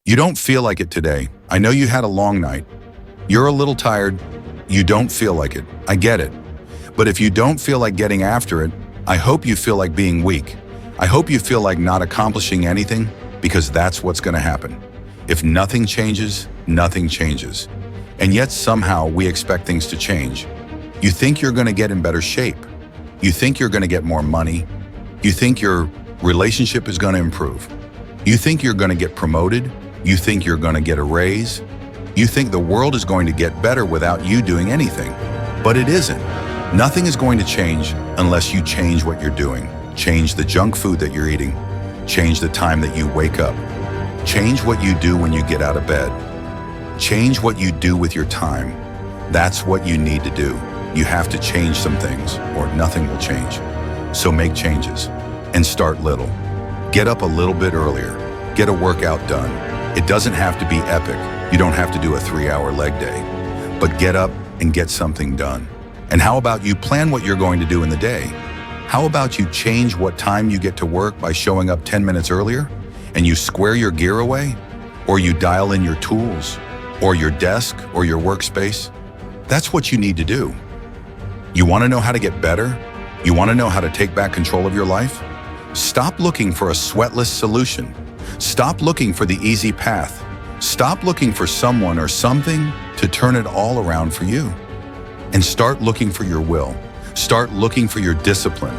You don't feel like it today. I know you had a long night. You're a little tired. You don't feel like it. I get it. But if you don't feel like getting after it, I hope you feel like being weak. I hope you feel like not accomplishing anything, because that's what's going to happen. If nothing changes, nothing changes. And yet somehow we expect things to change. You think you're going to get in better shape. You think you're going to get more money. You think your relationship is going to improve. You think you're going to get promoted. You think you're going to get a raise. You think the world is going to get better without you doing anything. But it isn't. Nothing is going to change unless you change what you're doing. Change the junk food that you're eating. Change the time that you wake up. Change what you do when you get out of bed. Change what you do with your time. That's what you need to do. You have to change some things or nothing will change. So make changes and start little. Get up a little bit earlier. Get a workout done. It doesn't have to be epic. You don't have to do a 3-hour leg day. But get up and get something done. And how about you plan what you're going to do in the day? How about you change what time you get to work by showing up 10 minutes earlier? And you square your gear away? Or you dial in your tools? Or your desk or your workspace? That's what you need to do. You want to know how to get better? You want to know how to take back control of your life? Stop looking for a sweatless solution. Stop looking for the easy path. Stop looking for someone or something to turn it all around for you. And start looking for your will. Start looking for your discipline.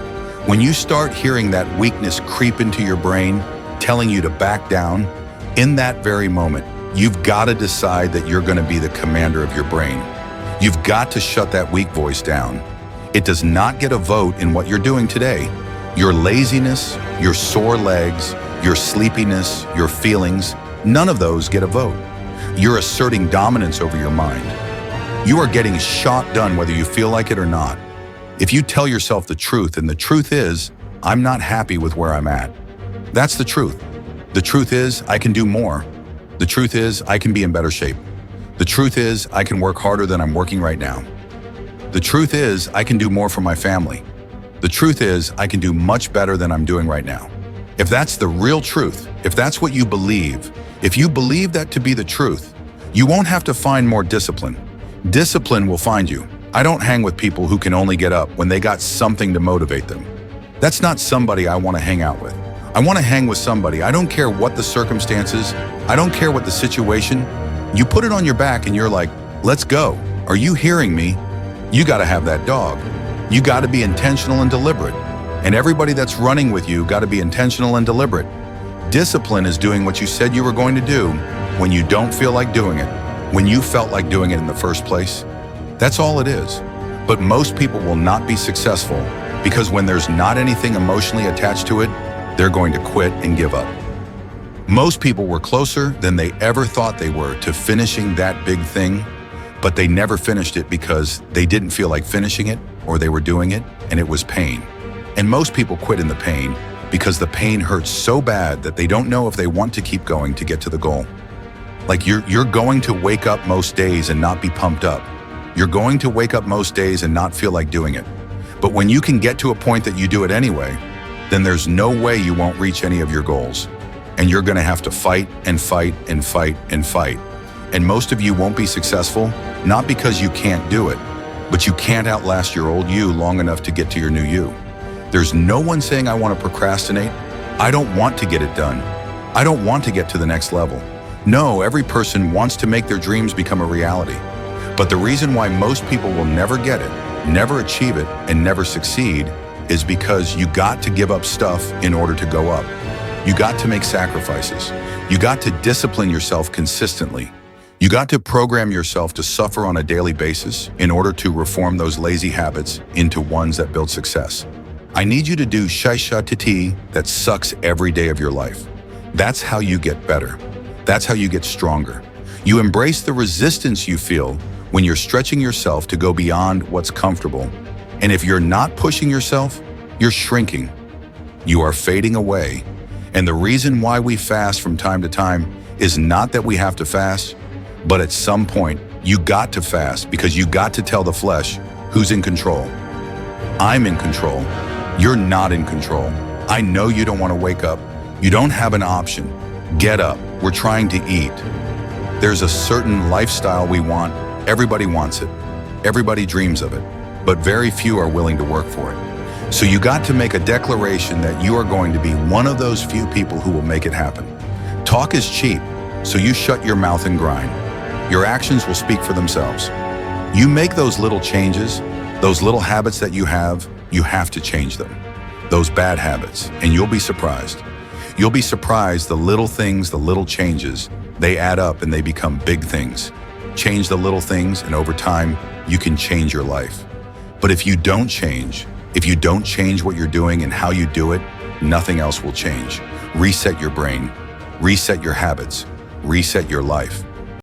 When you start hearing that weakness creep into your brain, telling you to back down, in that very moment, you've got to decide that you're going to be the commander of your brain. You've got to shut that weak voice down. It does not get a vote in what you're doing today. Your laziness, your sore legs, your sleepiness, your feelings, none of those get a vote. You're asserting dominance over your mind. You are getting shot done whether you feel like it or not. If you tell yourself the truth, and the truth is, I'm not happy with where I'm at. That's the truth. The truth is, I can do more. The truth is, I can be in better shape. The truth is, I can work harder than I'm working right now. The truth is, I can do more for my family. The truth is, I can do much better than I'm doing right now. If that's the real truth, if that's what you believe, if you believe that to be the truth, you won't have to find more discipline. Discipline will find you. I don't hang with people who can only get up when they got something to motivate them. That's not somebody I want to hang out with. I want to hang with somebody. I don't care what the circumstances. I don't care what the situation. You put it on your back and you're like, let's go. Are you hearing me? You got to have that dog. You got to be intentional and deliberate. And everybody that's running with you got to be intentional and deliberate. Discipline is doing what you said you were going to do when you don't feel like doing it, when you felt like doing it in the first place. That's all it is. But most people will not be successful because when there's not anything emotionally attached to it, they're going to quit and give up. Most people were closer than they ever thought they were to finishing that big thing, but they never finished it because they didn't feel like finishing it or they were doing it and it was pain. And most people quit in the pain because the pain hurts so bad that they don't know if they want to keep going to get to the goal. Like you're going to wake up most days and not be pumped up. You're going to wake up most days and not feel like doing it. But when you can get to a point that you do it anyway, then there's no way you won't reach any of your goals. And you're going to have to fight and fight and fight and fight. And most of you won't be successful, not because you can't do it, but you can't outlast your old you long enough to get to your new you. There's no one saying I want to procrastinate. I don't want to get it done. I don't want to get to the next level. No, every person wants to make their dreams become a reality. But the reason why most people will never get it, never achieve it, and never succeed is because you got to give up stuff in order to go up. You got to make sacrifices. You got to discipline yourself consistently. You got to program yourself to suffer on a daily basis in order to reform those lazy habits into ones that build success. I need you to do shai-sha-ti-ti that sucks every day of your life. That's how you get better. That's how you get stronger. You embrace the resistance you feel when you're stretching yourself to go beyond what's comfortable. And if you're not pushing yourself, you're shrinking. You are fading away. And the reason why we fast from time to time is not that we have to fast, but at some point, you got to fast because you got to tell the flesh who's in control. I'm in control. You're not in control. I know you don't want to wake up. You don't have an option. Get up. We're trying to eat. There's a certain lifestyle we want. Everybody wants it. Everybody dreams of it. But very few are willing to work for it. So you got to make a declaration that you are going to be one of those few people who will make it happen. Talk is cheap, so you shut your mouth and grind. Your actions will speak for themselves. You make those little changes, those little habits that you have to change them. Those bad habits, and you'll be surprised. You'll be surprised the little things, the little changes, they add up and they become big things. Change the little things, and over time, you can change your life. But if you don't change what you're doing and how you do it, nothing else will change. Reset your brain, reset your habits, reset your life.